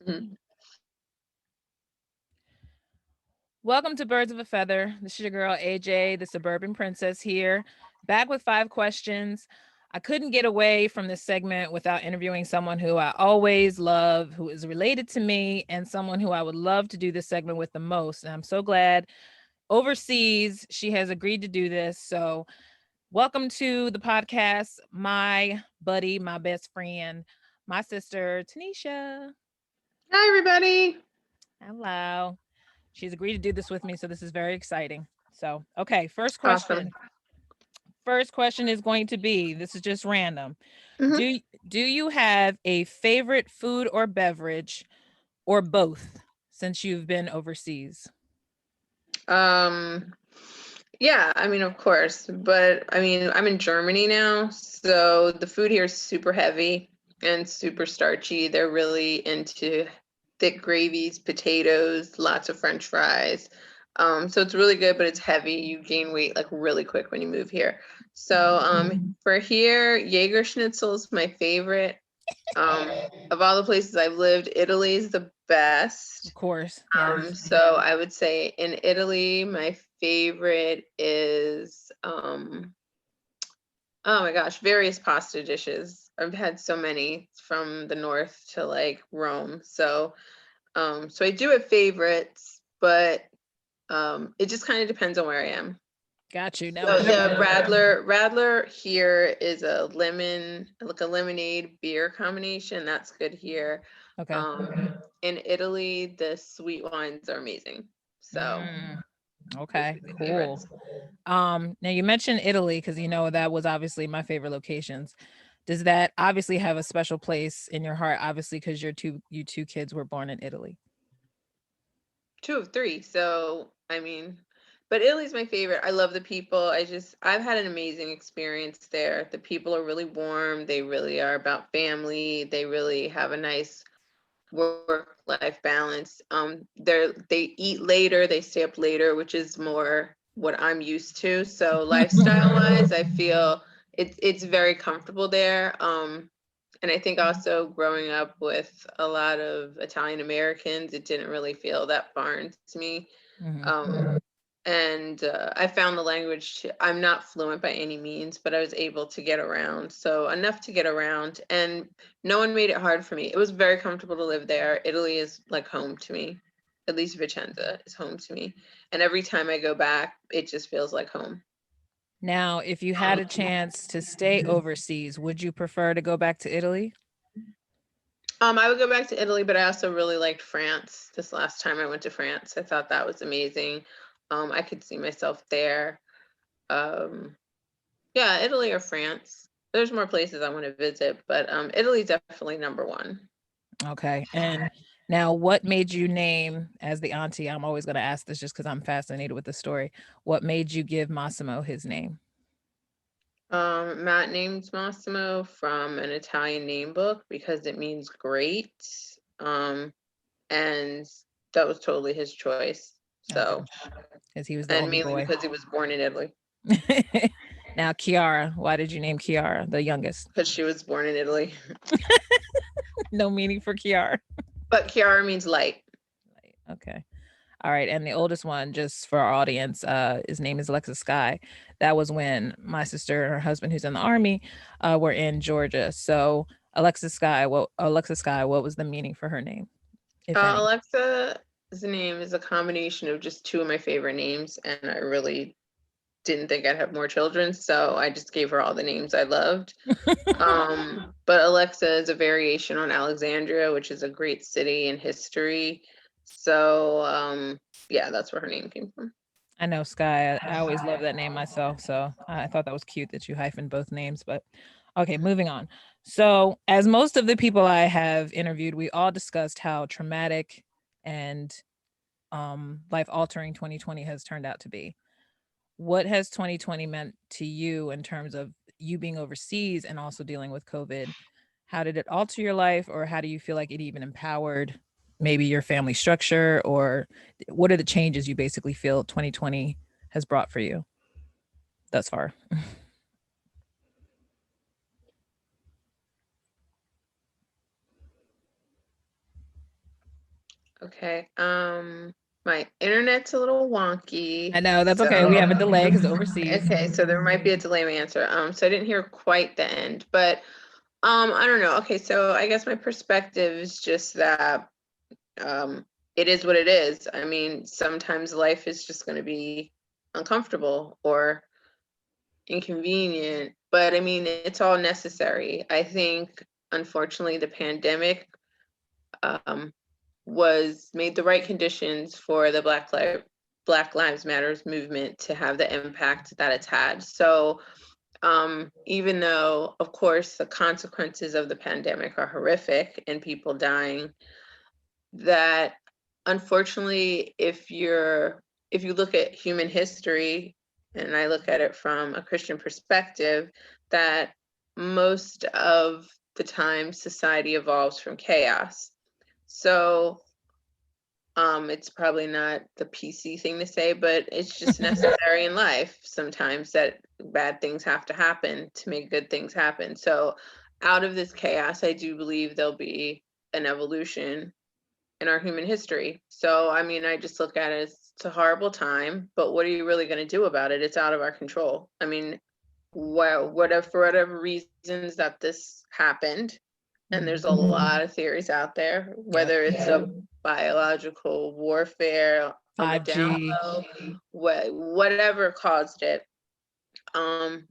Mhm. Welcome to Birds of a Feather. This is your girl AJ, the suburban princess here, back with 5 questions. I couldn't get away from this segment without interviewing someone who I always love, who is related to me, and someone who I would love to do this segment with the most. And I'm so glad overseas she has agreed to do this. So, welcome to the podcast, my buddy, my best friend, my sister, Tanisha. Hi, everybody. Hello. She's agreed to do this with me, so this is very exciting. So, okay, first Awesome. question. First question is going to be, this is just random. hmm Do you have a favorite food or beverage or both since you've been overseas? Um, yeah, I mean, of course, but I mean, I'm in Germany now, so the food here is super heavy and super starchy. They're really into thick gravies, potatoes, lots of French fries. So it's really good, but it's heavy. You gain weight like really quick when you move here. So for here, Jaeger Schnitzel is my favorite. Um, of all the places I've lived, Italy is the best. Of course. Yes. So I would say in Italy, my favorite is oh my gosh, various pasta dishes. I've had so many from the north to like Rome. So I do have favorites, but it just kind of depends on where I am. Got you. Now, So the Radler here is a lemon, like a lemonade beer combination. That's good here. okay. In Italy, the sweet wines are amazing. So Mm, those okay, are my cool. favorites. Now you mentioned Italy because that was obviously my favorite locations. Does that obviously have a special place in your heart? Obviously, because you two kids were born in Italy. Two of three. So I mean, but Italy's my favorite. I love the people. I've had an amazing experience there. The people are really warm. They really are about family. They really have a nice work-life balance. They eat later, they stay up later, which is more what I'm used to. So lifestyle-wise, I feel it's very comfortable there. And I think also growing up with a lot of Italian Americans, it didn't really feel that foreign to me. Mhm. Um, and I found the language. I'm not fluent by any means, but I was able to get around, so enough to get around, and no one made it hard for me. It was very comfortable to live there. Italy is like home to me. At least Vicenza is home to me, and every time I go back, it just feels like home. Now, if you had a chance to stay overseas, would you prefer to go back to Italy? I would go back to Italy, but I also really liked France. This last time I went to France, I thought that was amazing. I could see myself there. Um, Yeah, Italy or France. There's more places I want to visit, but Italy's definitely number one. Okay. And now, what made you name, as the auntie, I'm always going to ask this just because I'm fascinated with the story. What made you give Massimo his name? Matt named Massimo from an Italian name book because it means great. Um, and that was totally his choice. Okay. So, Because he was the and only mainly boy. because he was born in Italy, Now, Kiara, why did you name Kiara the youngest? because she was born in Italy. No meaning for Kiara. But Chiara means light. Okay. All right. And the oldest one, just for our audience, his name is Alexis Sky. That was when my sister and her husband, who's in the army, were in Georgia. So Alexis Sky, what was the meaning for her name, if any? Alexa's name is a combination of just two of my favorite names, and I really didn't think I'd have more children, so I just gave her all the names I loved. But Alexa is a variation on Alexandria, which is a great city in history. So yeah, that's where her name came from. I know Sky. I always love that name myself. So I thought that was cute that you hyphen both names. But okay, moving on. So, as most of the people I have interviewed, we all discussed how traumatic and life altering 2020 has turned out to be. What has 2020 meant to you in terms of you being overseas and also dealing with COVID? How did it alter your life, or how do you feel like it even empowered maybe your family structure, or what are the changes you basically feel 2020 has brought for you thus far? Okay. My internet's a little wonky. I know, that's okay. We have a delay because overseas. Okay, so there might be a delay in my answer. So I didn't hear quite the end, but I don't know. Okay, so I guess my perspective is just that it is what it is. I mean, sometimes life is just going to be uncomfortable or inconvenient, but I mean, it's all necessary. I think, unfortunately, the pandemic um, was made the right conditions for the Black Lives Matters movement to have the impact that it's had. So even though, of course, the consequences of the pandemic are horrific and people dying, that unfortunately, if you look at human history, and I look at it from a Christian perspective, that most of the time society evolves from chaos. So it's probably not the PC thing to say, but it's just necessary in life sometimes that bad things have to happen to make good things happen. So out of this chaos, I do believe there'll be an evolution in our human history. So, I mean, I just look at it as it's a horrible time, but what are you really going to do about it? It's out of our control. I mean, whatever, for whatever reasons that this happened, and there's a lot of theories out there, whether it's a biological warfare on the down 5G. low, whatever caused it, um,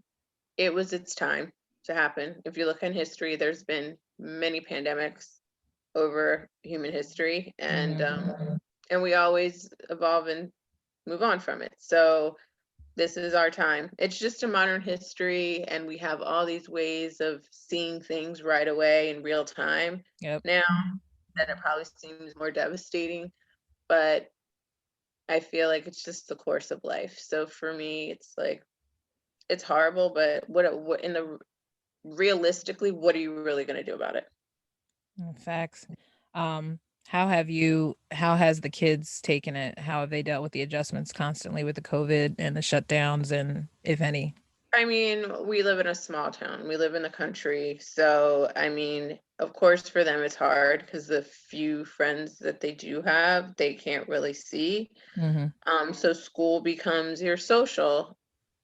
it was its time to happen. If you look in history, there's been many pandemics over human history, and we always evolve and move on from it. So this is our time. It's just a modern history, and we have all these ways of seeing things right away in real time. Yep. Now that it probably seems more devastating, but I feel like it's just the course of life. So for me, it's like it's horrible, but what in the realistically, what are you really going to do about it? Facts. How has the kids taken it? How have they dealt with the adjustments constantly with the COVID and the shutdowns, and if any? I mean, we live in a small town. We live in the country. So, I mean, of course, for them, it's hard because the few friends that they do have, they can't really see. Mm-hmm. So school becomes your social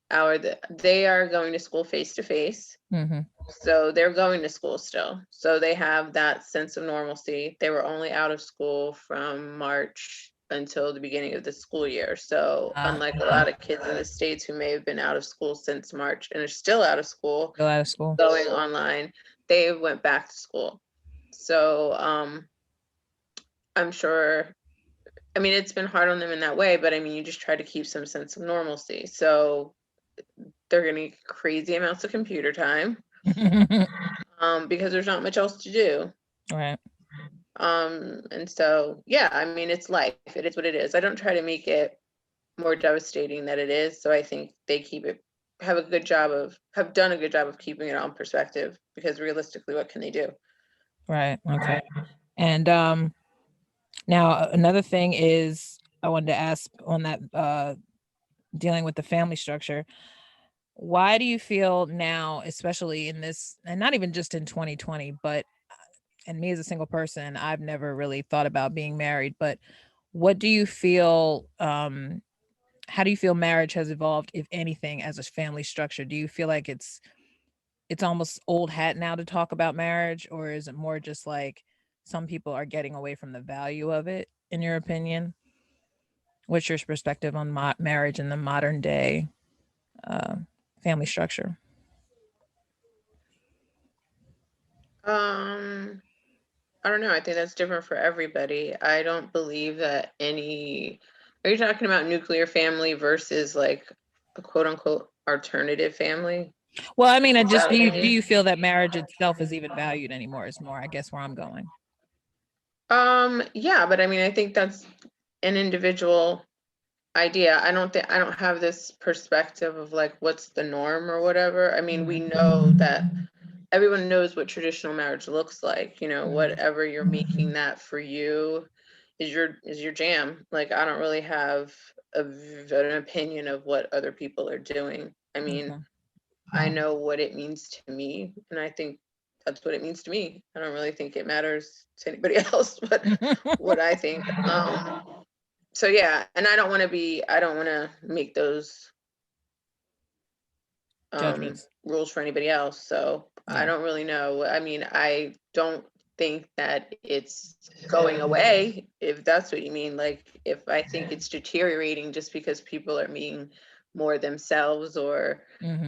hour. They are going to school face to face. Mm-hmm. So they're going to school still. So they have that sense of normalcy. They were only out of school from March until the beginning of the school year. So unlike a lot of kids in the States who may have been out of school since March and are still out of school, Still out of school. going online, they went back to school. So I'm sure, I mean, it's been hard on them in that way, but I mean, you just try to keep some sense of normalcy. So they're getting crazy amounts of computer time because there's not much else to do. Right. And so, yeah, I mean, it's life. It is what it is. I don't try to make it more devastating than it is. So I think they have done a good job of keeping it on perspective, because realistically, what can they do? Right. Okay. And now another thing is I wanted to ask on that dealing with the family structure. Why do you feel now, especially in this, and not even just in 2020, but and me as a single person, I've never really thought about being married, but what do you feel how do you feel marriage has evolved, if anything, as a family structure? Do you feel like it's almost old hat now to talk about marriage, or is it more just like some people are getting away from the value of it, in your opinion? What's your perspective on marriage in the modern day uh, family structure? I don't know. I think that's different for everybody. I don't believe that any. Are you talking about nuclear family versus like a quote unquote alternative family? Well, I mean, I just do you feel that marriage itself is even valued anymore? Is more, I guess, where I'm going. Yeah, but I mean, I think that's an individual idea. I don't have this perspective of like what's the norm or whatever. I mean, we know that everyone knows what traditional marriage looks like. Whatever you're making that for you is your jam. Like, I don't really have an opinion of what other people are doing. I mean, Okay. I know what it means to me, and I think that's what it means to me. I don't really think it matters to anybody else, but what I think. So yeah, and I don't want to make those Judgments. rules for anybody else. So I Yeah. don't really know. I mean, I don't think that it's going away, if that's what you mean. Like, if I think it's deteriorating just because people are being more themselves, or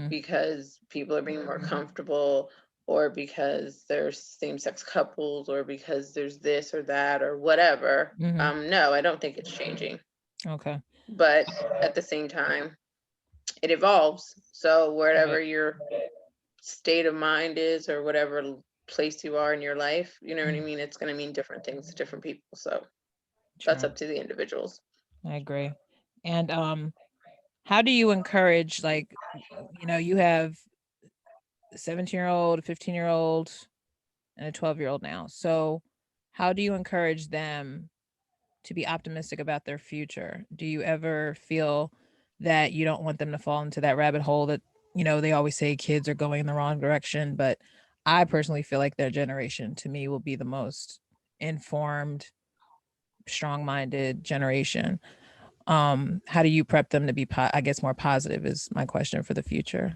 because people are being more comfortable, or because there's same-sex couples, or because there's this or that or whatever. No, I don't think it's changing. Okay. But at the same time, it evolves. So wherever Right. your state of mind is, or whatever place you are in your life, you know what I mean? It's going to mean different things to different people. So that's Sure. up to the individuals. I agree. And how do you encourage, like, you have a 17-year-old, a 15-year-old, and a 12-year-old now. So how do you encourage them to be optimistic about their future? Do you ever feel that you don't want them to fall into that rabbit hole that, they always say kids are going in the wrong direction, but I personally feel like their generation, to me, will be the most informed, strong-minded generation. How do you prep them to be, I guess, more positive is my question for the future.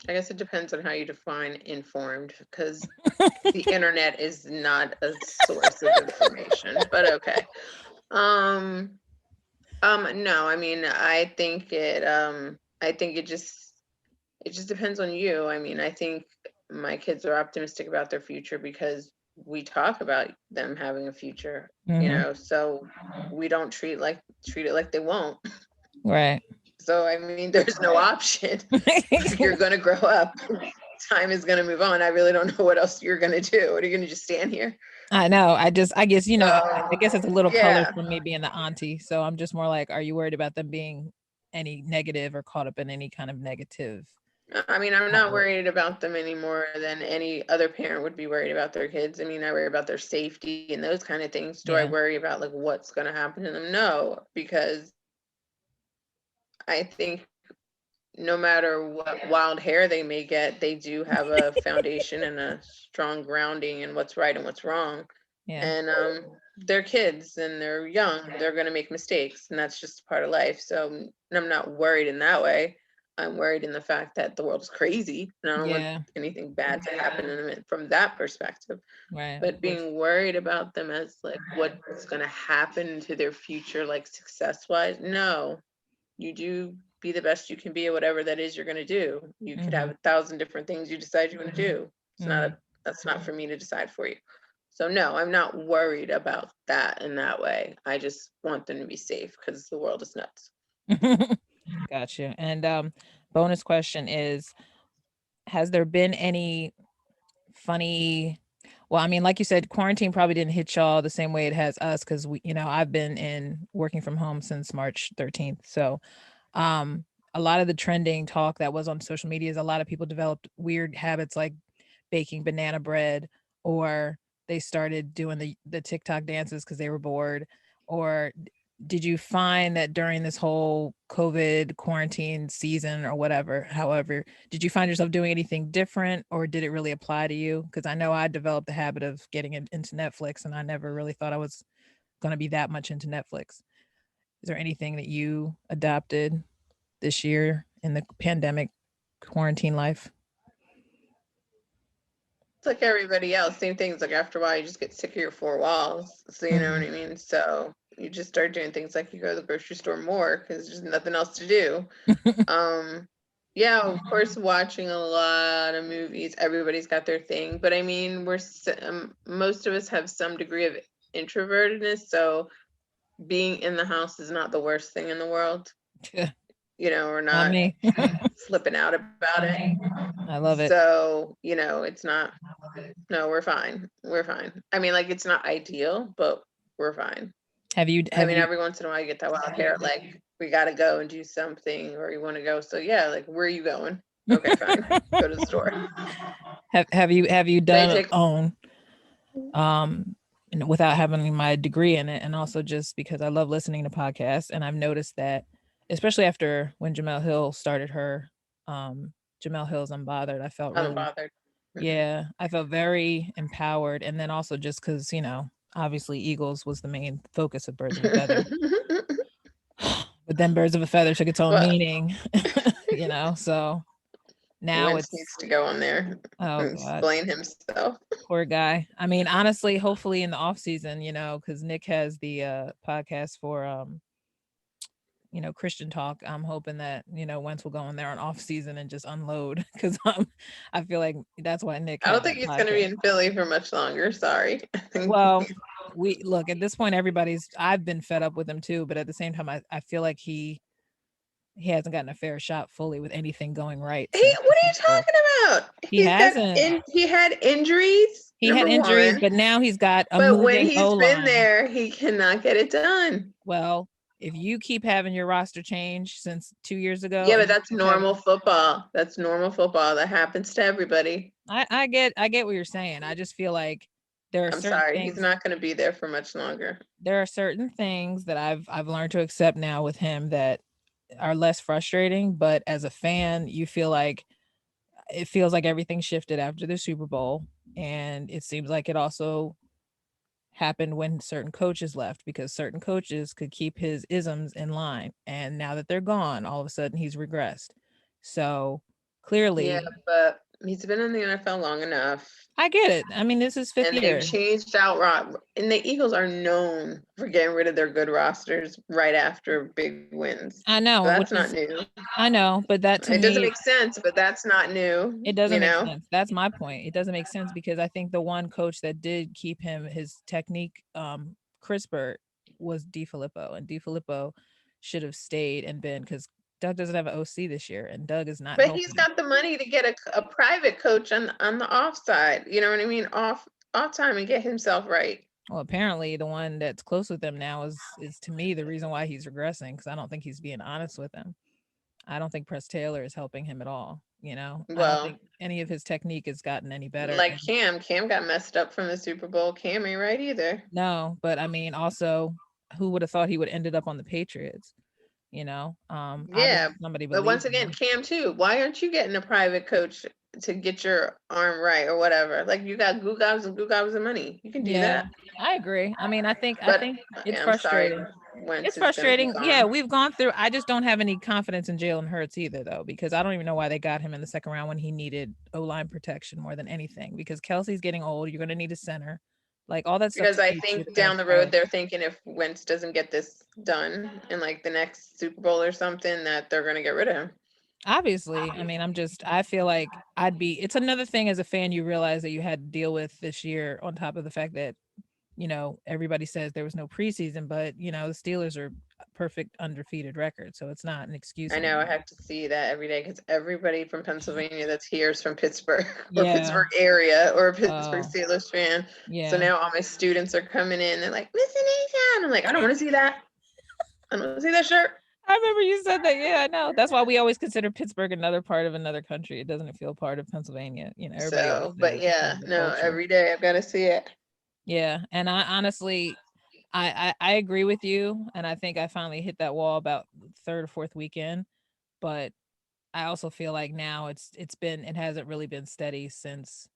I guess it depends on how you define informed, because the internet is not a source of information, but okay. No, I mean, I think it just depends on you. I mean, I think my kids are optimistic about their future because we talk about them having a future, so we don't treat it like they won't. Right. So, I mean, there's no option. You're going to grow up. Time is going to move on. I really don't know what else you're going to do. Are you going to just stand here? I know. I guess, I guess it's a little color Yeah. from me being the auntie. So I'm just more like, are you worried about them being any negative or caught up in any kind of negative? I mean, I'm not worried about them any more than any other parent would be worried about their kids. I mean, I worry about their safety and those kind of things. Do I worry about like what's going to happen to them? No, because I think no matter what wild hair they may get, they do have a foundation and a strong grounding in what's right and what's wrong. Yeah. And they're kids and they're young. They're going to make mistakes, and that's just part of life. So I'm not worried in that way. I'm worried in the fact that the world is crazy, and I don't want anything bad to happen to them from that perspective. Right. But being worried about them as like what's going to happen to their future, like success-wise, no. You do be the best you can be at whatever that is you're going to do. You could have 1,000 different things you decide you want to do. That's not for me to decide for you. So no, I'm not worried about that in that way. I just want them to be safe because the world is nuts. Gotcha. And bonus question is, has there been any funny, well, I mean, like you said, quarantine probably didn't hit y'all the same way it has us, because I've been working from home since March 13th. So a lot of the trending talk that was on social media is a lot of people developed weird habits like baking banana bread, or they started doing the TikTok dances because they were bored. Or did you find that during this whole COVID quarantine season or whatever, however, did you find yourself doing anything different, or did it really apply to you? Because I know I developed the habit of getting into Netflix, and I never really thought I was going to be that much into Netflix. Is there anything that you adopted this year in the pandemic quarantine life? It's like everybody else, same things. Like after a while, you just get sick of your four walls. So you know what I mean? So you just start doing things like you go to the grocery store more because there's nothing else to do. Yeah, of course, watching a lot of movies. Everybody's got their thing, but I mean, most of us have some degree of introvertedness, so being in the house is not the worst thing in the world. We're not me. flipping out about it. I love it. So, it's not, no, we're fine. We're fine. I mean, like, it's not ideal, but we're fine. Every once in a while you get that wild hair, like, we got to go and do something, or you want to go. So yeah, like, where are you going? Okay, fine. Go to the store. Have you done without having my degree in it, and also just because I love listening to podcasts, and I've noticed that, especially after when Jamel Hill started her Jamel Hill's Unbothered. I felt really, Unbothered. yeah, I felt very empowered. And then also just because, obviously Eagles was the main focus of Birds of a Feather. But then Birds of a Feather took its own Well, meaning, so now Wentz it's, needs to go on there oh and God, explain himself. poor guy. I mean, honestly, hopefully in the off season, because Nick has the podcast for Christian Talk. I'm hoping that, Wentz will go in there on off season and just unload because I feel like that's why Nick I had don't think that he's going to be podcast. in Philly for much longer. Sorry. Well, we look at this point, I've been fed up with him too, but at the same time, I feel like he hasn't gotten a fair shot fully with anything going right. What are you talking about? He hasn't. He had injuries. He had injuries, but now he's got a moving O-line. But when he's been there, he cannot get it done. Well, if you keep having your roster change since 2 years ago. Yeah, but that's normal football. That's normal football. That happens to everybody. I get what you're saying. I just feel like there are certain things. He's not going to be there for much longer. There are certain things that I've learned to accept now with him that are less frustrating, but as a fan, it feels like everything shifted after the Super Bowl, and it seems like it also happened when certain coaches left because certain coaches could keep his isms in line, and now that they're gone, all of a sudden he's regressed. So clearly, yeah, but he's been in the NFL long enough. I get it. I mean, this is fifth year. And they've changed out, and the Eagles are known for getting rid of their good rosters right after big wins. I know. So that's not new. I know, but that to me, it doesn't make sense, but that's not new. It doesn't make sense. That's my point. It doesn't make sense because I think the one coach that did keep his technique crisper was DiFilippo, and DiFilippo should have stayed and been, because Doug doesn't have an OC this year, and Doug is not. But he's got the money to get a private coach on the offside. You know what I mean? Off time and get himself right. Well, apparently the one that's close with him now is to me the reason why he's regressing, because I don't think he's being honest with him. I don't think Press Taylor is helping him at all. Well, I don't think any of his technique has gotten any better. Like Cam got messed up from the Super Bowl. Cam ain't right either. No, but I mean, also, who would have thought he would ended up on the Patriots? Yeah, but once again, Cam too. Why aren't you getting a private coach to get your arm right or whatever? Like, you got gobs of money. You can do that. I agree. I mean, I think it's frustrating. It's frustrating. Yeah, we've gone through. I just don't have any confidence in Jalen Hurts either, though, because I don't even know why they got him in the second round when he needed O-line protection more than anything. Because Kelsey's getting old. You're going to need a center. Like all that stuff. Because I think down the road, they're thinking if Wentz doesn't get this done in like the next Super Bowl or something, that they're going to get rid of him. Obviously. I mean, I feel like it's another thing as a fan you realize that you had to deal with this year, on top of the fact that, everybody says there was no preseason, but, the Steelers are perfect undefeated record. So it's not an excuse. I know. I have to see that every day because everybody from Pennsylvania that's here is from Pittsburgh or Pittsburgh area or a Pittsburgh Steelers fan. Yeah. So now all my students are coming in. They're like, Miss Tanisha. I'm like, I don't want to see that. I don't want to see that shirt. I remember you said that. Yeah, I know. That's why we always consider Pittsburgh another part of another country. It doesn't feel part of Pennsylvania. Everybody. But yeah, no, every day I've got to see it. Yeah. And I honestly, I agree with you. And I think I finally hit that wall about third or fourth weekend. But I also feel like now it hasn't really been steady since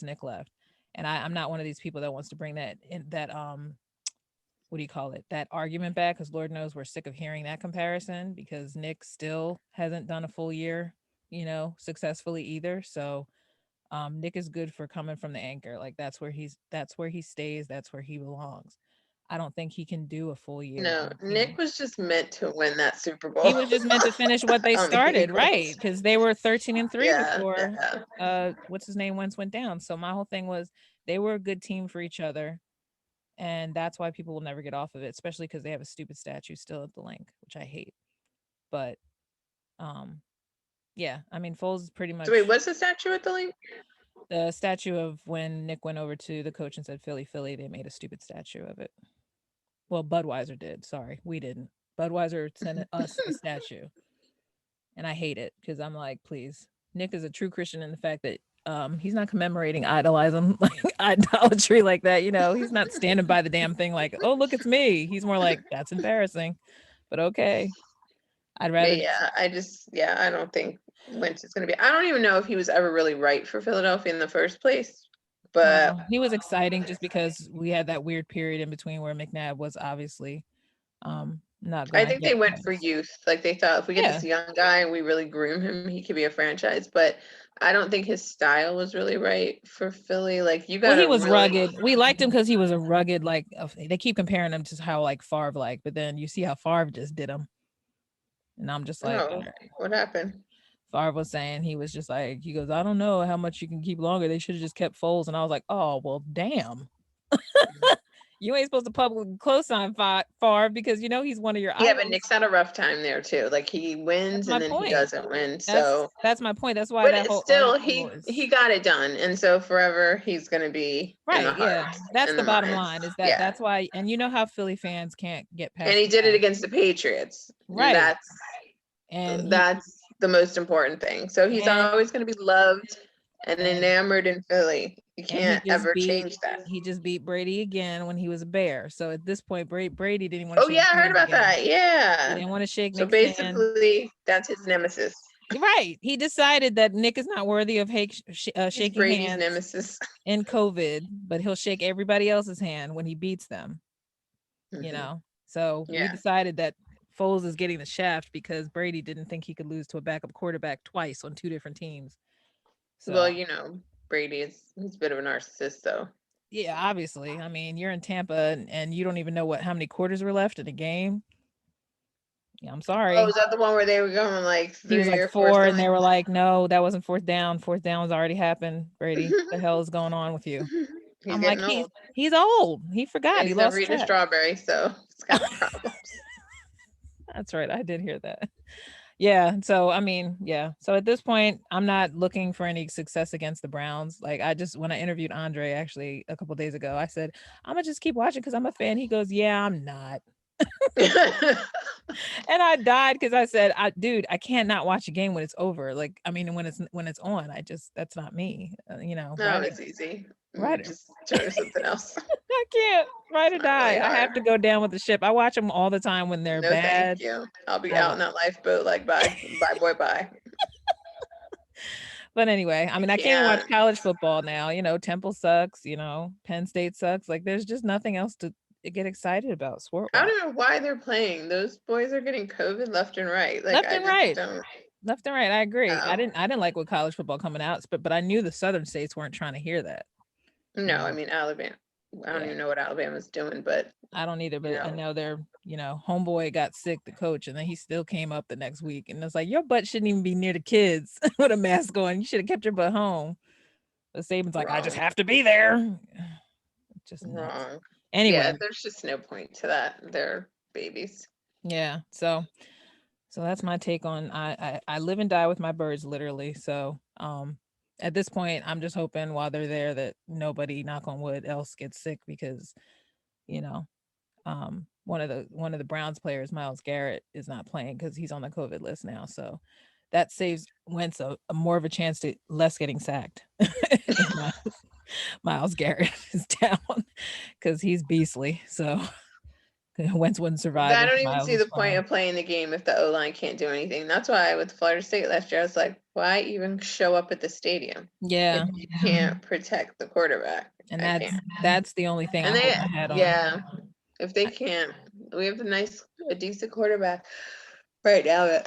Nick left. And I'm not one of these people that wants to bring that what do you call it? That argument back, because Lord knows we're sick of hearing that comparison, because Nick still hasn't done a full year, successfully either. So Nick is good for coming from the anchor. Like that's where he stays. That's where he belongs. I don't think he can do a full year. No, Nick was just meant to win that Super Bowl. He was just meant to finish what they started, right? Because they were 13-3 before what's his name Wentz went down. So my whole thing was they were a good team for each other. And that's why people will never get off of it, especially because they have a stupid statue still at the link, which I hate. But, yeah, I mean, Foles is pretty much. So wait, what's the statue at the link? The statue of when Nick went over to the coach and said, Philly, Philly, they made a stupid statue of it. Well, Budweiser did. Sorry, we didn't. Budweiser sent us a statue. And I hate it because I'm like, please. Nick is a true Christian in the fact that he's not commemorating idolatry like that. He's not standing by the damn thing like, oh, look, it's me. He's more like, that's embarrassing, but okay. I'd rather. Yeah, I don't think Wentz is going to be. I don't even know if he was ever really right for Philadelphia in the first place, but he was exciting just because we had that weird period in between where McNabb was obviously not going I to think they get went for points. youth. Like they thought if we get this young guy and we really groom him, he could be a franchise. But I don't think his style was really right for Philly. Like you got Well, he was rugged. We liked him because he was a rugged, like they keep comparing him to how like Favre like, but then you see how Favre just did him. And I'm just like, No, what happened? Favre was saying he was just like, he goes, I don't know how much you can keep longer. They should have just kept Foles. And I was like, oh, well, damn. You ain't supposed to publicly co-sign Favre because you know he's one of your Yeah, idols. but Nick's had a rough time there too. Like he wins and then he doesn't win. So that's my point. That's why but that whole still he got it done, and so forever he's going to be in the heart. That's the bottom minds. line. Is that that's why, and you know how Philly fans can't get past. And he did it against the Patriots. Right. That's the most important thing. So he's always going to be loved and enamored in Philly. You can't ever change that. He just beat Brady again when he was a Bear. So at this point, Brady didn't want to. Oh yeah, I heard about that. Yeah, he didn't want to shake. So basically, that's his nemesis. Right. He decided that Nick is not worthy of shaking Brady's hands nemesis in COVID, but he'll shake everybody else's hand when he beats them. Mm-hmm. You know, so we decided that Foles is getting the shaft because Brady didn't think he could lose to a backup quarterback twice on two different teams. So, well, you know, Brady he's a bit of a narcissist, though. Yeah, obviously. I mean, you're in Tampa and you don't even know how many quarters were left in the game. Yeah, I'm sorry. Oh, was that the one where they were going like 3 he was like or 4 and they were like, no, that wasn't fourth down. Fourth down was already happened. Brady, what the hell is going on with you? I'm like, old. He's old. He forgot. He lost never eaten a strawberry, so it's got problems. That's right. I did hear that. Yeah. So, I mean, yeah. So at this point, I'm not looking for any success against the Browns. Like when I interviewed Andre actually a couple days ago, I said, I'm gonna just keep watching because I'm a fan. He goes, yeah, I'm not. And I died because I said, dude, I can't not watch a game when it's over. Like, I mean, when it's on, that's not me. You know. No, it's easy. Right. Just turn to something else. I can't. Ride or die. Really I have to go down with the ship. I watch them all the time when they're bad. Thank you. I'll be out in that lifeboat like bye boy bye. But anyway, I mean, I can't watch college football now. You know, Temple sucks. You know, Penn State sucks. Like, there's just nothing else to get excited about. I don't know why they're playing. Those boys are getting COVID left and right. Like, left and right. I agree. I didn't like with college football coming out, but I knew the southern states weren't trying to hear that. No, I mean Alabama. I don't even know what Alabama's doing, but I don't either. But I know they're, homeboy got sick, the coach, and then he still came up the next week, and it's like your butt shouldn't even be near the kids with a mask on. You should have kept your butt home. But Saban's like, I just have to be there. Just wrong. Anyway, there's just no point to that. They're babies. Yeah. So that's my take on. I live and die with my birds, literally. So at this point, I'm just hoping while they're there that nobody, knock on wood, else gets sick because, one of the Browns players, Myles Garrett, is not playing because he's on the COVID list now. So that saves Wentz a more of a chance to less getting sacked. Myles Garrett is down because he's beastly. So Wentz wouldn't survive. I don't even see the point of playing the game if the O-line can't do anything. That's why with Florida State last year, I was like, why even show up at the stadium? Yeah. If you can't protect the quarterback. And that's the only thing I put my head on. Yeah. If they can't, we have a decent quarterback right now.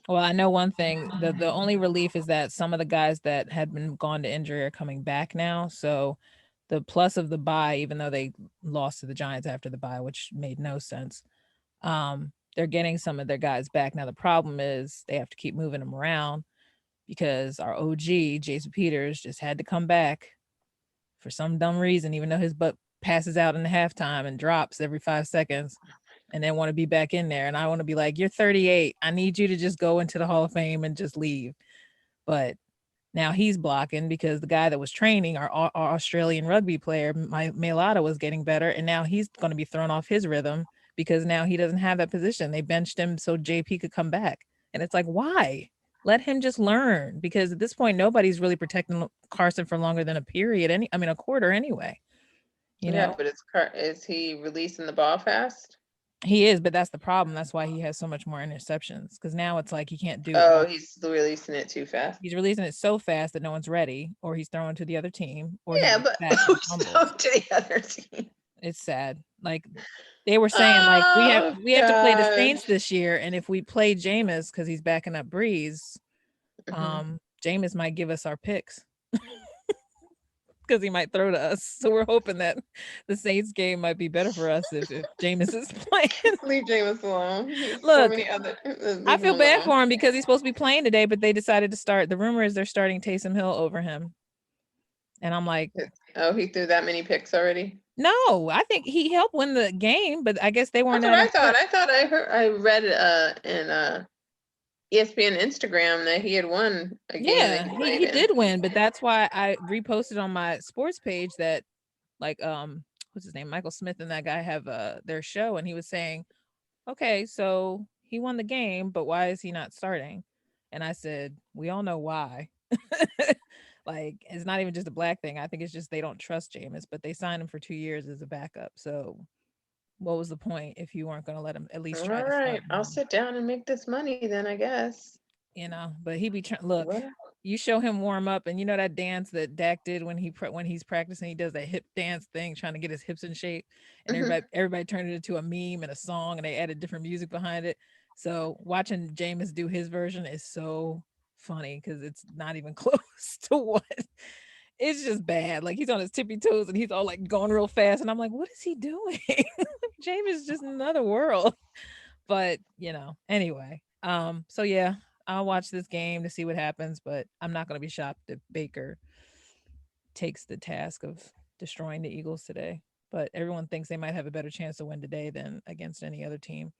Well, I know one thing. The only relief is that some of the guys that had been gone to injury are coming back now. So the plus of the bye, even though they lost to the Giants after the bye, which made no sense, they're getting some of their guys back. Now, the problem is they have to keep moving them around because our OG, Jason Peters, just had to come back for some dumb reason, even though his butt passes out in the halftime and drops every 5 seconds and then want to be back in there. And I want to be like, you're 38. I need you to just go into the Hall of Fame and just leave. But now he's blocking because the guy that was training, our Australian rugby player, Mailata, was getting better. And now he's going to be thrown off his rhythm because now he doesn't have that position. They benched him so JP could come back. And it's like, why? Let him just learn, because at this point, nobody's really protecting Carson for longer than a quarter anyway. But is he releasing the ball fast? He is, but that's the problem. That's why he has so much more interceptions, because now it's like he can't do Oh, all. he's releasing it too fast. He's releasing it so fast that no one's ready, or he's throwing to the other team, or he Yeah, gets but sacked and who's fumbles. up to the other team? It's sad. Like they were saying, like Oh we have to play the Saints gosh. this year, and if we play Jameis because he's backing up Breeze, Mhm. Jameis might give us our picks because he might throw to us. So we're hoping that the Saints game might be better for us if Jameis is playing. Leave Jameis alone. He has so Look, many other. I Leave him feel bad alone. for him because he's supposed to be playing today, but they decided to start. The rumor is they're starting Taysom Hill over him, and I'm like, Oh, he threw that many picks already. no, I think he helped win the game, but I guess they weren't That's what that I thought. impressed. I read in ESPN Instagram that he had won a game that Yeah, he he played he in. did win, but that's why I reposted on my sports page that like what's his name, Michael Smith and that guy have their show, and he was saying, okay, so he won the game, but why is he not starting? And I said, we all know why. Like it's not even just a black thing. I think it's just they don't trust Jameis, but they signed him for 2 years as a backup. So what was the point if you weren't going to let him at least All try to right, start I'll one? sit down and make this money then, I guess. But he be trying. Look, What? you show him warm up, and you know that dance that Dak did when when he's practicing, he does that hip dance thing, trying to get his hips in shape, and Mhm. everybody turned it into a meme and a song, and they added different music behind it. So watching Jameis do his version is so funny because it's not even close to what. It's just bad. Like he's on his tippy toes and he's all like going real fast, and I'm like, what is he doing? Jameis is just in another world. But anyway. So yeah, I'll watch this game to see what happens, but I'm not going to be shocked if Baker takes the task of destroying the Eagles today. But everyone thinks they might have a better chance to win today than against any other team.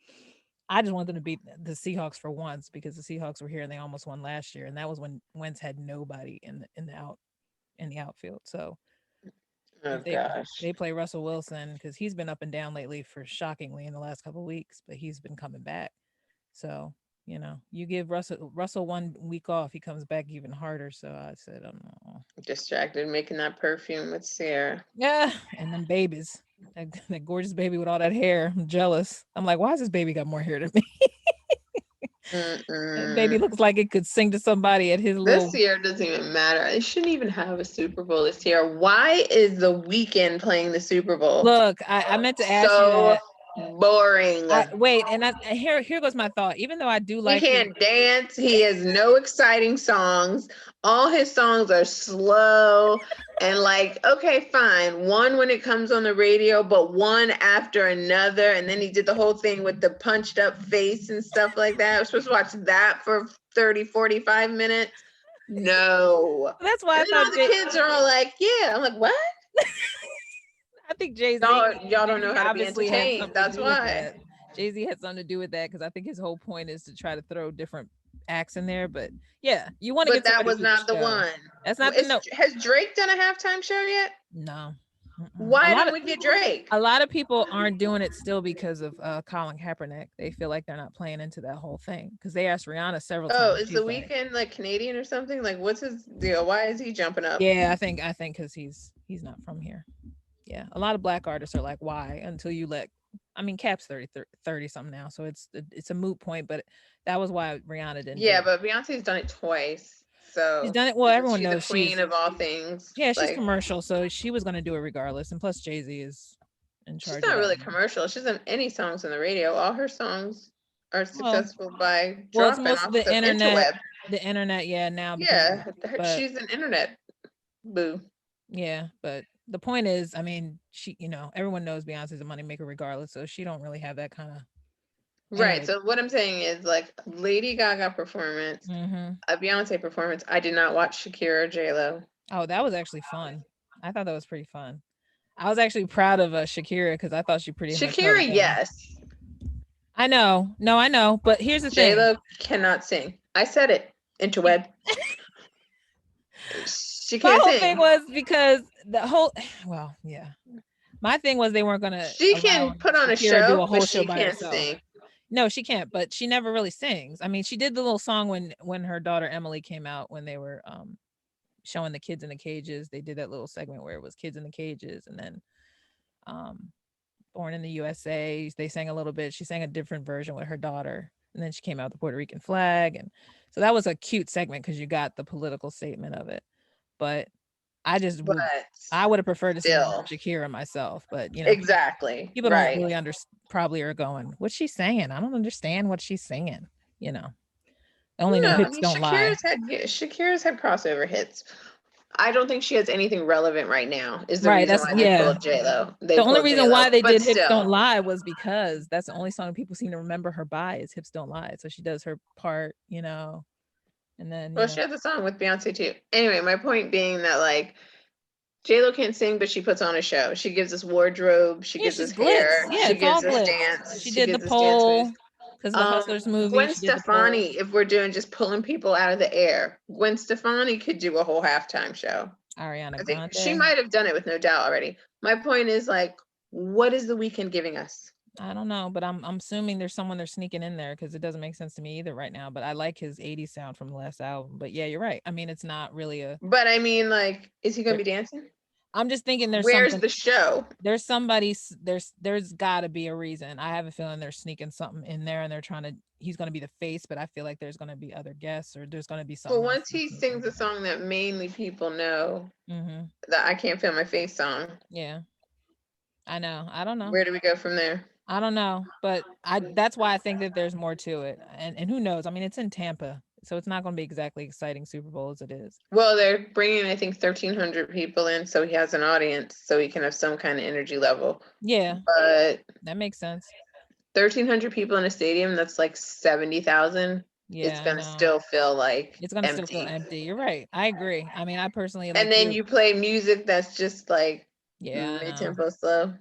I just want them to beat the Seahawks for once because the Seahawks were here and they almost won last year, and that was when Wentz had nobody in the outfield. So Oh if gosh. they play Russell Wilson, because he's been up and down lately for shockingly in the last couple of weeks, but he's been coming back. So, you give Russell 1 week off, he comes back even harder. So I said, Distracted making that perfume with Sarah. yeah. And then babies, that gorgeous baby with all that hair. I'm jealous. I'm like, why has this baby got more hair than me? That baby Mm-mm. looks like it could sing to somebody at his This little. year doesn't even matter. They shouldn't even have a Super Bowl this year. Why is the weekend playing the Super Bowl? Look, I meant to ask you So that. boring. I wait, and here goes my thought. Even though I do He like his. can't dance. He has no exciting songs. All his songs are slow and like, okay, fine. One when it comes on the radio, but one after another. And then he did the whole thing with the punched up face and stuff like that. I was supposed to watch that for 30, 45 minutes. No. That's why I And then thought all the kids are all like, yeah. I'm like, what? I think Jay Y'all don't know Z how to be obviously had entertained. something to That's do with why. that. Jay Z had something to do with that because I think his whole point is to try to throw different acts in there. But yeah, you want to But get that somebody was with the not the show. one. That's not the no. Has Drake done a halftime show yet? No. Mm-mm. Why don't we get Drake? A lot of people aren't doing it still because of Colin Kaepernick. They feel like they're not playing into that whole thing because they asked Rihanna several Oh, times. is the She's like, weekend like Canadian or something? Like, what's his deal? Why is he jumping up? yeah, I think because he's not from here. Yeah, a lot of black artists are like, why? Until you let, I mean, Cap's 30 something now, so it's a moot point. But that was why Rihanna didn't do Yeah, it. but Beyonce's done it twice. She's So done it. Well, isn't everyone she the knows queen of all things? yeah, she's Like, commercial, so she was going to do it regardless. And plus, Jay Z is in she's charge of not that really one. commercial. She doesn't any songs on the radio. All her songs are Well, successful by it's dropping most of off the the internet. interweb. The internet, yeah, now because Yeah, but she's an internet boo. yeah, but the point is, I mean, everyone knows Beyonce's a moneymaker regardless, so she don't really have that kind of. Right. Anyway. So what I'm saying is like Lady Gaga performance, Hmm. a Beyonce performance. I did not watch Shakira or J Lo. Oh, that was actually fun. I thought that was pretty fun. I was actually proud of Shakira because I thought she pretty much held Shakira, it down. yes. I know, no, I know, but here's the J thing. Lo cannot sing. I said it. Interweb. She My can't whole thing sing. was because the whole, well, yeah. My thing was they weren't gonna She allow can put on a Shakira to do show, a but whole show she by can't herself. sing. No, she can't, but she never really sings. I mean, she did the little song when her daughter Emily came out when they were showing the kids in the cages. They did that little segment where it was kids in the cages, and then um Born in the USA. They sang a little bit. She sang a different version with her daughter. And then she came out with the Puerto Rican flag. And so that was a cute segment because you got the political statement of it. But But I would have preferred to see more still, Shakira myself. But, exactly. people don't Right. really probably are going, what's she saying? I don't understand what she's singing. I only know No, I hips mean don't lie. Shakira's had crossover hits. I don't think she has anything relevant right now. Is the Right. reason That's, why they yeah. pulled J Lo. They The only pulled J reason Lo, why they but did Hips Don't still. Lie was because that's the only song people seem to remember her by is Hips Don't Lie. So she does her part, and then, Well, she had the song with Beyonce too. Anyway, my point being that like J Lo can't sing, but she puts on a show. She gives us wardrobe. She yeah, gives she's us glitz. hair. Yeah, She it's all gives us glitz. dance. She She did the gives us dance moves. pole because of the Hustlers movie. Gwen She did the pole. Stefani, if we're doing just pulling people out of the air, Gwen Stefani could do a whole halftime show. Ariana I think she Grande. might have done it with No Doubt already. My point is like, what is the weekend giving us? I don't know, but I'm assuming there's someone they're sneaking in there because it doesn't make sense to me either right now. But I like his 80s sound from the last album. But yeah, you're right. I mean, it's not really a. But I mean, like, is he gonna be dancing? I'm just thinking there's Where's something. the show? There's somebody. There's got to be a reason. I have a feeling they're sneaking something in there and they're trying to. He's going to be the face, but I feel like there's going to be other guests or there's going to be Well, something else. once he sings a song that mainly people know, Mm-hmm. the I Can't Feel My Face song, Yeah, I know. I don't know. where do we go from there? I don't know, but that's why I think that there's more to it. And who knows? I mean, it's in Tampa, so it's not going to be exactly exciting Super Bowl as it is. Well, they're bringing, I think, 1,300 people in, so he has an audience, so he can have some kind of energy level. Yeah, But that makes sense. 1,300 people in a stadium that's like 70,000, Yeah, it's gonna still feel like it's going to still feel empty. You're right. I agree. I mean, I personally like And then you play music that's just like mid-tempo slow.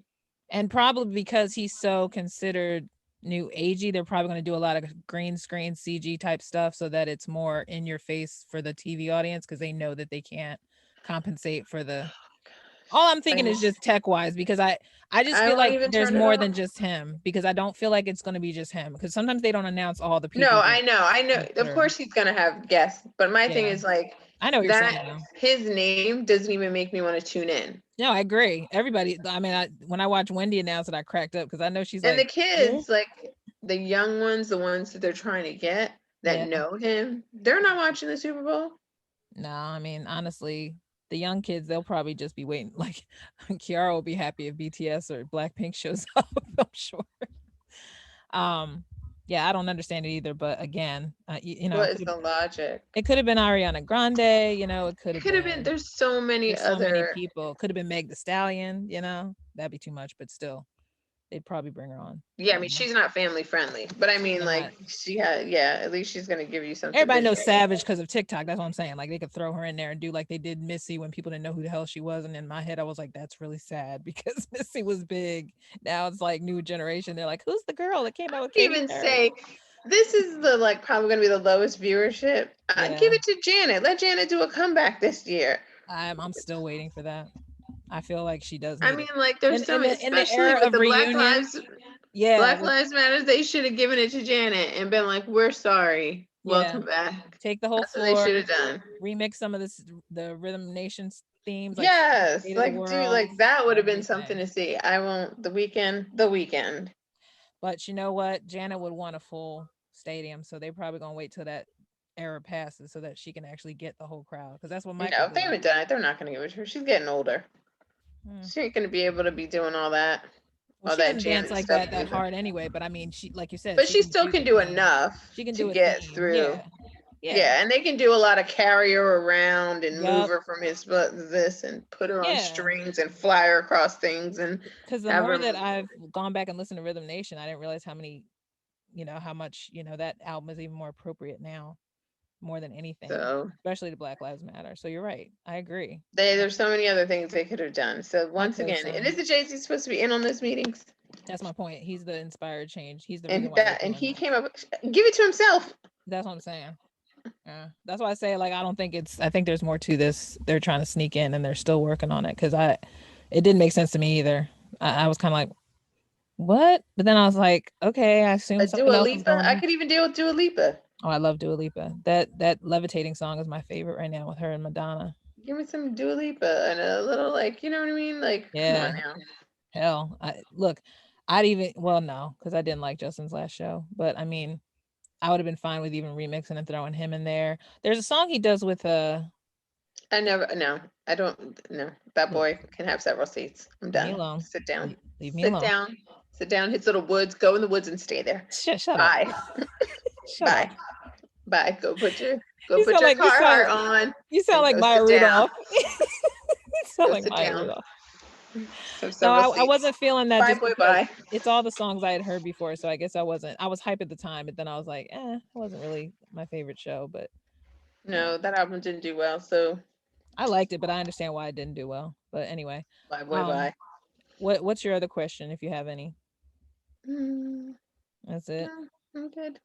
And probably because he's so considered new agey, they're probably going to do a lot of green screen CG type stuff so that it's more in your face for the TV audience because they know that they can't compensate for the. All I'm thinking is just tech wise because I just feel like there's more than just him because I don't feel like it's going to be just him because sometimes they don't announce all the people. No, I know. Of course he's going to have guests, but my thing is like, I know what you're saying. His name doesn't even make me want to tune in. No, I agree. Everybody, I mean, when I watched Wendy announce it, I cracked up because I know she's and like. And the kids, like the young ones, the ones that they're trying to get that know him, they're not watching the Super Bowl. No, I mean, honestly, the young kids, they'll probably just be waiting. Like, Kiara will be happy if BTS or Blackpink shows up, I'm sure. Yeah, I don't understand it either. But again, what is the logic? It could have been Ariana Grande, it could have been. There's so many other people. Could have been Meg Thee Stallion, that'd be too much, but still, they'd probably bring her on. Yeah, I mean, she's not family friendly, but I mean, like, at least she's gonna give you something. Everybody knows Savage because of TikTok. That's what I'm saying. Like, they could throw her in there and do like they did Missy when people didn't know who the hell she was. And in my head, I was like, that's really sad because Missy was big. Now it's like new generation. They're like, who's the girl that came out with Katy Perry? Say this is the like probably gonna be the lowest viewership. Give it to Janet. Let Janet do a comeback this year. I'm still waiting for that. I feel like she does. I mean, like, there's so many, especially with the Black Lives. Yeah, Black Lives Matter. They should have given it to Janet and been like, "We're sorry. Welcome back." Take the whole floor. They should have done. Remix some of the Rhythm Nation themes. Like, yes, like like that would have been something to see. I won't. The weekend. But you know what? Janet would want a full stadium, so they're probably gonna wait till that era passes so that she can actually get the whole crowd. Because that's what Michael. No, if they haven't done it, they're not gonna give it to her. She's getting older. She ain't gonna be able to be doing all that. Well, she doesn't dance like that hard anyway. But I mean, she, like you said, but she still can do enough. She can do to get through. Yeah, and they can do a lot of carry her around and move her from this and put her on strings and fly her across things. And because the more that I've gone back and listened to Rhythm Nation, I didn't realize how many, how much, that album is even more appropriate now, more than anything, especially the Black Lives Matter. So you're right. I agree. There's so many other things they could have done. So once again, and isn't Jay-Z supposed to be in on those meetings? That's my point. He's the inspired change. He's the and he came up, give it to himself. That's what I'm saying. Yeah, that's why I say, like, I think there's more to this. They're trying to sneak in and they're still working on it because it didn't make sense to me either. I was kind of like, what? But then I was like, okay, I assume something else is going on. I could even deal with Dua Lipa. Oh, I love Dua Lipa. That Levitating song is my favorite right now with her and Madonna. Give me some Dua Lipa and a little, like, you know what I mean? Like, come on now. Hell, I'd even no, because I didn't like Justin's last show. But I mean, I would have been fine with even remixing and throwing him in there. There's a song he does with I never, no, I don't, no. That look, boy can have several seats. I'm leave me done. alone. Sit down. Leave me Sit alone. down. Sit down. His little woods. Go in the woods and stay there. Shut up. Bye. Shut up. Bye. Bye. Go put your You sound like Carhartt on you sound and like go Maya sit down. Rudolph. You sound Go like sit Maya down. Rudolph. Have No, several I seats. wasn't feeling that Bye, just boy. because Bye. it's all the songs I had heard before. So I guess I wasn't. I was hype at the time, but then I was like, it wasn't really my favorite show. But yeah, No, that album didn't do well. So I liked it, but I understand why it didn't do well. But anyway, bye, boy. um, Bye. what's your other question if you have any? Mm, That's it. no, I'm good.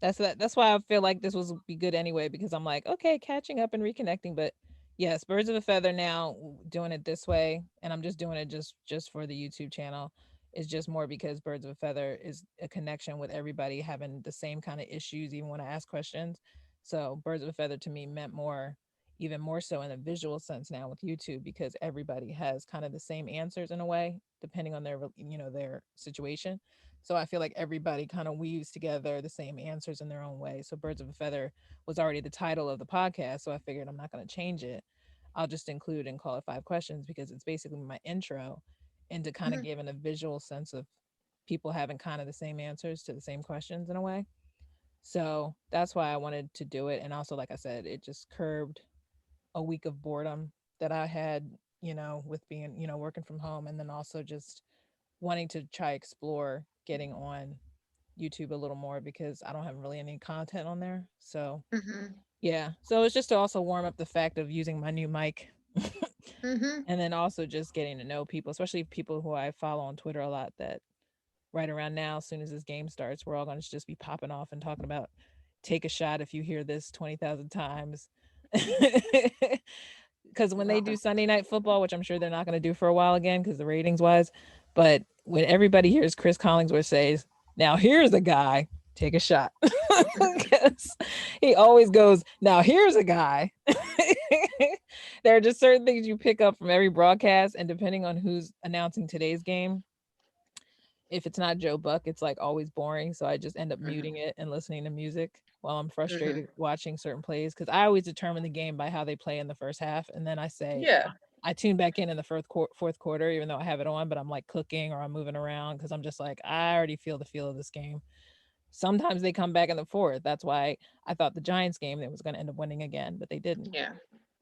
That's why I feel like this was be good anyway, because I'm like, okay, catching up and reconnecting. But yes, Birds of a Feather now doing it this way, and I'm just doing it just for the YouTube channel. Is just more because Birds of a Feather is a connection with everybody having the same kind of issues, even when I ask questions. So Birds of a Feather to me meant more, even more so in a visual sense now with YouTube, because everybody has kind of the same answers in a way, depending on their their situation. So I feel like everybody kind of weaves together the same answers in their own way. So Birds of a Feather was already the title of the podcast. So I figured I'm not going to change it. I'll just include and call it 5 questions because it's basically my intro into kind of Mhm. giving a visual sense of people having kind of the same answers to the same questions in a way. So that's why I wanted to do it. And also, like I said, it just curbed a week of boredom that I had, with being, working from home, and then also just wanting to try explore getting on YouTube a little more because I don't have really any content on there. So Mhm. yeah. So it's just to also warm up the fact of using my new mic. Mhm. And then also just getting to know people, especially people who I follow on Twitter a lot, that right around now, as soon as this game starts, we're all going to just be popping off and talking about take a shot if you hear this 20,000 times. Because when they do Sunday night football, which I'm sure they're not going to do for a while again because the ratings wise, but when everybody hears Chris Collingsworth says, "Now here's a guy, take a shot," because he always goes, "Now here's a guy." There are just certain things you pick up from every broadcast, and depending on who's announcing today's game, if it's not Joe Buck, it's like always boring. So I just end up Mhm. muting it and listening to music while I'm Mhm. frustrated watching certain plays because I always determine the game by how they play in the first half, and then Yeah. I tune back in the fourth quarter, even though I have it on, but I'm like cooking or I'm moving around because I'm just like I already feel the feel of this game. Sometimes they come back in the fourth. That's why I thought the Giants game they was going to end up winning again, but they didn't. Yeah.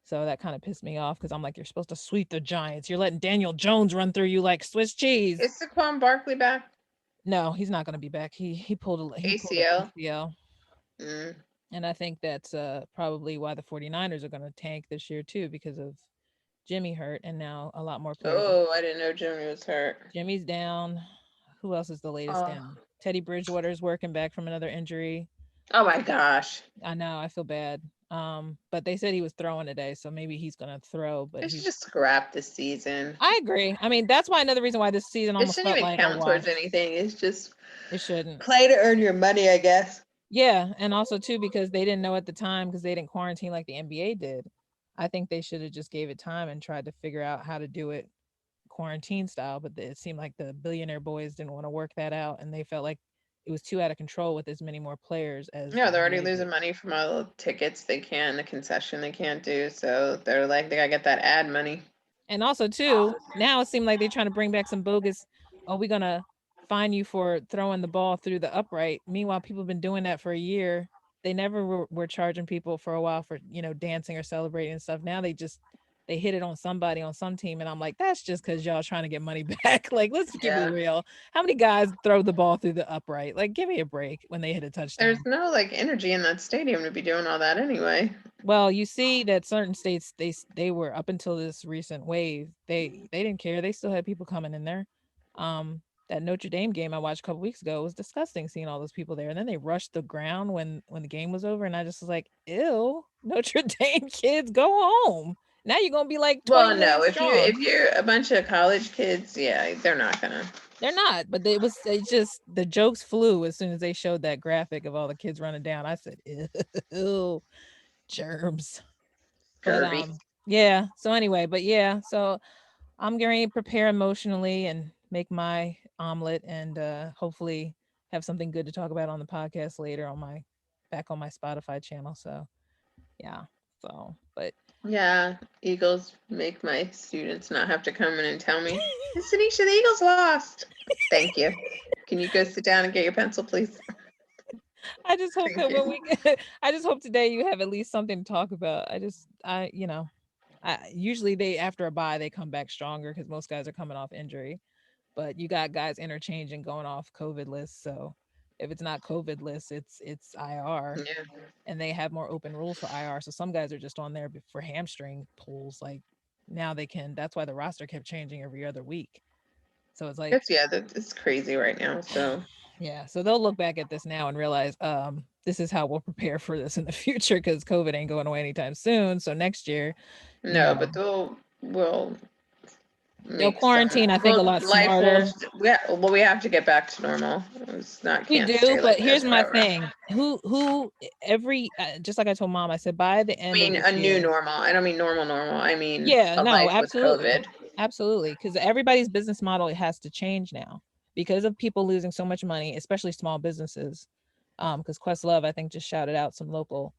So that kind of pissed me off because I'm like, you're supposed to sweep the Giants. You're letting Daniel Jones run through you like Swiss cheese. Is Saquon Barkley back? No, he's not going to be back. He pulled an ACL. ACL, Mm. and I think that's probably why the 49ers are going to tank this year too because of Jimmy hurt, and now a lot more players. Oh, I didn't know Jimmy was hurt. Jimmy's down. Who else is the latest Oh. down? Teddy Bridgewater's working back from another injury. Oh my gosh. I know, I feel bad. But they said he was throwing today, so maybe he's gonna throw. But They should he's. just scrap this season. I agree. I mean, that's why another reason why this season It almost shouldn't felt even like a count towards wash. anything. It's just It shouldn't. play to earn your money, I guess. Yeah, and also too because they didn't know at the time because they didn't quarantine like the NBA did. I think they should have just gave it time and tried to figure out how to do it quarantine style, but it seemed like the billionaire boys didn't want to work that out, and they felt like it was too out of control with as many more players as Yeah, the they're already NBA did. losing money from all the tickets they can, the concession they can't do. So they're like, they gotta get that ad money. And also too, now it seemed like they're trying to bring back some bogus. Oh, we're gonna fine you for throwing the ball through the upright. Meanwhile, people have been doing that for a year. They never were charging people for a while for dancing or celebrating and stuff. Now they hit it on somebody on some team, and I'm like, that's just because y'all trying to get money back. Like, let's keep it Yeah. real. How many guys throw the ball through the upright? Like, give me a break when they hit a There's touchdown. no like energy in that stadium to be doing all that anyway. Well, you see that certain states they were up until this recent wave, they didn't care. They still had people coming in there. That Notre Dame game I watched a couple weeks ago was disgusting seeing all those people there. And then they rushed the ground when the game was over, and I just was like, "Ew, Notre Dame kids, go home." Now you're gonna be like 20 Well, million no, strong. if you're a bunch of college kids, yeah, they're not gonna. They're not, but it just the jokes flew as soon as they showed that graphic of all the kids running down. I said, "Ew, germs." But Kirby. yeah. So anyway, but yeah, so I'm getting ready to prepare emotionally and make my omelet and hopefully have something good to talk about on the podcast later on my back on my Spotify channel. So yeah. So but Yeah, Eagles make my students not have to come in and tell me, Miss Tanisha, the Eagles lost. Thank you. Can you go sit down and get your pencil, please? I just hope Thank that you. when we get, I just hope today you have at least something to talk about. I usually they after a bye they come back stronger because most guys are coming off injury, but you got guys interchanging going off COVID lists. So if it's not COVID lists, it's IR, Yeah. and they have more open rules for IR. So some guys are just on there for hamstring pulls. Like now they can. That's why the roster kept changing every other week. So it's like, It's crazy right now. So yeah. So they'll look back at this now and realize, this is how we'll prepare for this in the future because COVID ain't going away anytime soon. So next year, you no, know, but we'll they'll make some. quarantine. I think a Well, lot life will. smarter. Yeah. Well, we have to get back to normal. It's not We can't do, stay but like this here's my forever. thing. Who every just like I told mom, I said by the I end of mean, this a new year. normal. I don't mean normal. I mean Yeah, a no, life with absolutely. COVID. Absolutely, because everybody's business model has to change now because of people losing so much money, especially small businesses. Because Questlove, I think, just shouted out some local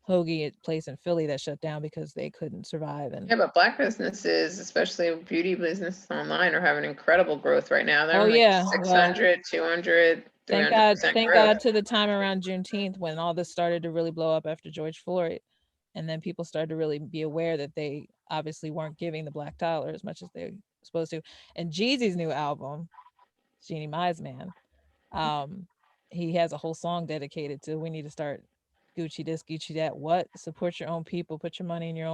hoagie place in Philly that shut down because they couldn't survive. And Yeah, but black businesses, especially beauty businesses online, are having incredible growth right now. They're oh on like yeah, well, 600, 200, thank 300% God, thank growth. God to the time around Juneteenth when all this started to really blow up after George Floyd, and then people started to really be aware that they obviously weren't giving the black dollar as much as they were supposed to. And Jeezy's new album, Jeannie Mai's Man, um, he has a whole song dedicated to we need to start Gucci this, Gucci that. What? Support your own people, put your money in your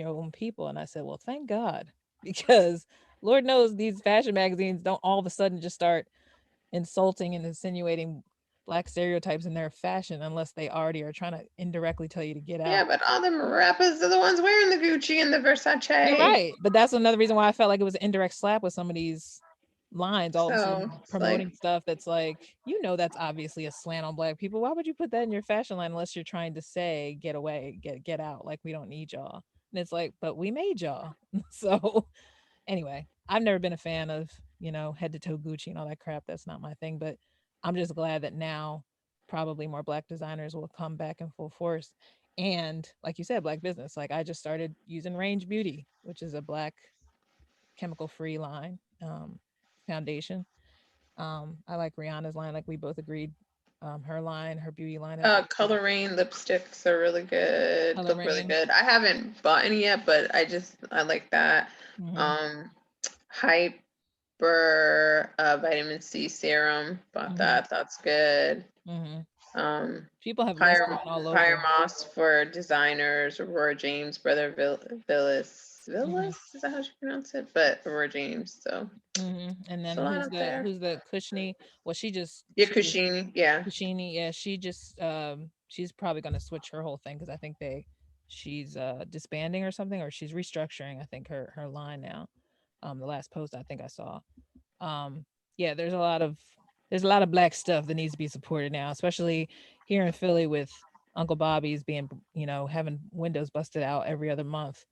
own people. And I said, well, thank God, because Lord knows these fashion magazines don't all of a sudden just start insulting and insinuating black stereotypes in their fashion unless they already are trying to indirectly tell you to get Yeah, out. but all them rappers are the ones wearing the Gucci and the You're Versace. right. But that's another reason why I felt like it was an indirect slap with some of these lines all of a So sudden it's like, promoting stuff that's like, that's obviously a slant on black people. Why would you put that in your fashion line unless you're trying to say get away, get out, like we don't need y'all. And it's like, but we made y'all. So anyway, I've never been a fan of, head to toe Gucci and all that crap. That's not my thing. But I'm just glad that now probably more black designers will come back in full force. And like you said, black business. Like I just started using Range Beauty, which is a black chemical free line, foundation. I like Rihanna's line, like we both agreed. Her line, her beauty line has Color Rain lipsticks are really good. Color Look really Rain. good. I haven't bought any yet, but I like that. Mm-hmm. Hyper vitamin C serum. Bought Mm-hmm. that. That's good. Mm-hmm. Um, People have lists going all Pyre over. Moss for designers. Aurora James, brother Villas. Mm-hmm. Villas, is that how you pronounce it? But Aurora James. So And there's then a lot who's out the there. who's the Cushney? Well, Yeah, she just Kushini. Yeah. Kushini. Yeah, she's probably gonna switch her whole thing because I think she's disbanding or something, or she's restructuring. I think her line now. The last post I think I saw. Um, yeah, there's a lot of black stuff that needs to be supported now, especially here in Philly with Uncle Bobby's being, having windows busted out every other month,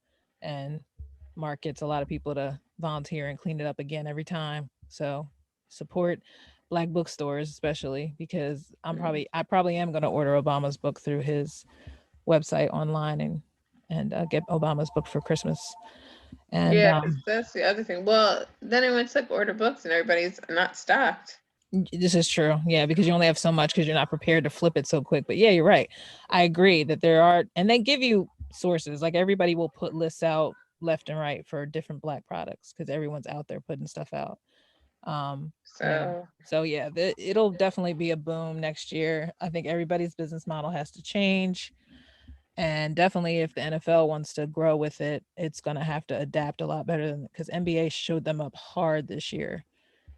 and Mark gets a lot of people to volunteer and clean it up again every time. So support black bookstores, especially because I probably am going to order Obama's book through his website online and get Obama's book for Christmas. And Yeah, because that's the other thing. Well, then I went to like order books and everybody's not stocked. this is true. Yeah, because you only have so much because you're not prepared to flip it so quick. But yeah, you're right. I agree that there are, and they give you sources. Like everybody will put lists out left and right for different black products because everyone's out there putting stuff out. Yeah. So So yeah, it'll definitely be a boom next year. I think everybody's business model has to change. And definitely, if the NFL wants to grow with it, it's going to have to adapt a lot better than because NBA showed them up hard this year.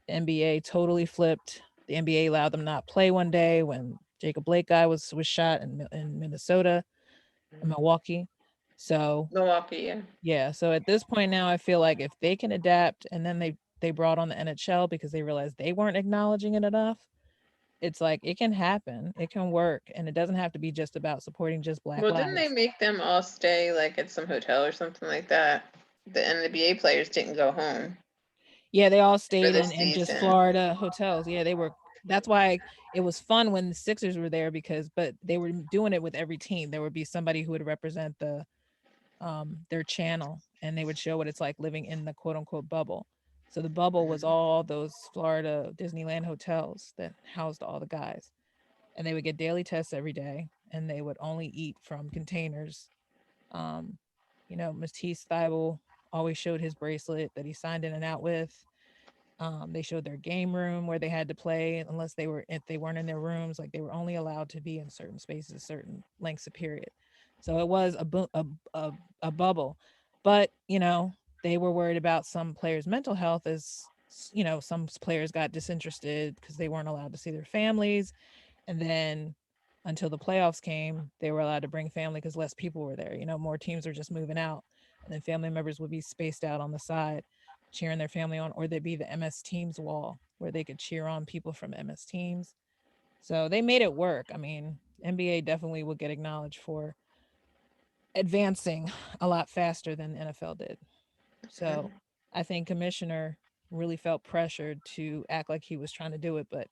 The NBA totally flipped. The NBA allowed them not play one day when Jacob Blake guy was shot in Minnesota, in Milwaukee. So Milwaukee, yeah. yeah, so at this point now, I feel like if they can adapt, and then they brought on the NHL because they realized they weren't acknowledging it enough. It's like it can happen, it can work, and it doesn't have to be just about supporting just black Well, didn't they lives. make them all stay like at some hotel or something like that? The NBA players didn't go home. Yeah, they all for stayed the in just season. Florida hotels. Yeah, they were. That's why it was fun when the Sixers were there but they were doing it with every team. There would be somebody who would represent their channel, and they would show what it's like living in the quote unquote bubble. So the bubble was all those Florida Disneyland hotels that housed all the guys, and they would get daily tests every day, and they would only eat from containers. Um, Matisse Thybulle always showed his bracelet that he signed in and out with. They showed their game room where they had to play unless if they weren't in their rooms, like they were only allowed to be in certain spaces, certain lengths of period. So it was a bubble, but they were worried about some players' mental health as some players got disinterested because they weren't allowed to see their families, and then until the playoffs came, they were allowed to bring family because less people were there. More teams were just moving out, and then family members would be spaced out on the side cheering their family on, or there'd be the MS Teams wall where they could cheer on people from MS Teams. So they made it work. I mean, NBA definitely will get acknowledged for advancing a lot faster than the NFL did. So I think Commissioner really felt pressured to act like he was trying to do it, but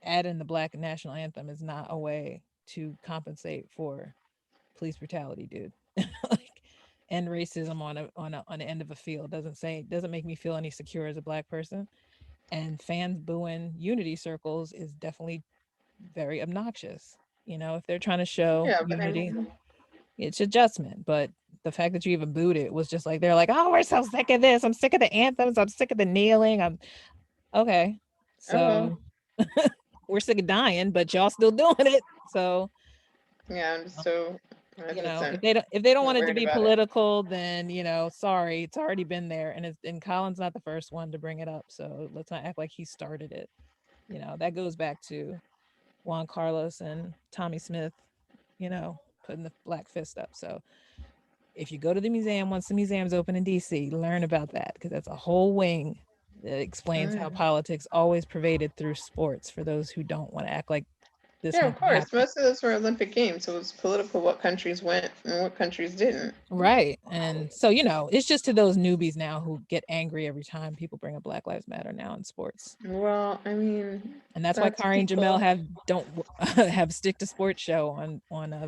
adding the Black national anthem is not a way to compensate for police brutality, dude. Like, and racism on the end of a field doesn't make me feel any secure as a Black person. And fans booing unity circles is definitely very obnoxious. If they're trying to show Yeah, but I unity, mean, it's adjustment. But the fact that you even booed it was just like they're like, oh, we're so sick of this. I'm sick of the anthems. I'm sick of the kneeling. I'm okay. oh well. So we're sick of dying, but y'all still doing it. So Yeah, I'm just so if 100% they don't not want it to worried be about it. political, then sorry, it's already been there, and Colin's not the first one to bring it up. So let's not act like he started it. That goes back to Juan Carlos and Tommy Smith, putting the black fist up. So if you go to the museum once the museum's open in DC, learn about that because that's a whole wing that explains how politics always pervaded through sports for those who don't want to act like this Yeah, of never course. happened. Most of those were Olympic Games, so it was political what countries went and what countries didn't. Right. And so, it's just to those newbies now who get angry every time people bring up Black Lives Matter now in sports. Well, I mean, And that's why that's Kari and Jamel people. don't have stick to sports show on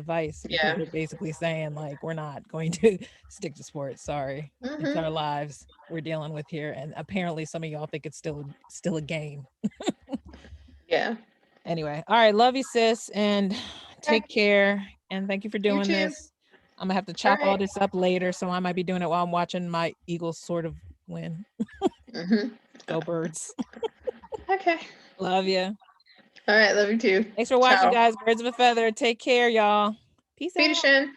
Vice, because Yeah. they're basically saying like we're not going to stick to sports. Sorry, it's our lives we're dealing with here, and apparently some of y'all think it's still a game. Yeah. Anyway, all right, love you, sis, and Okay. take care. And thank you for You doing too. this. I'm gonna have to All chop all right. this up later, so I might be doing it while I'm watching my Eagles sort of win. Go Birds. Okay. Love you. All right. Love you too. Thanks for watching, Ciao. guys. Birds of a feather. Take care, y'all. Peace out. Peterson.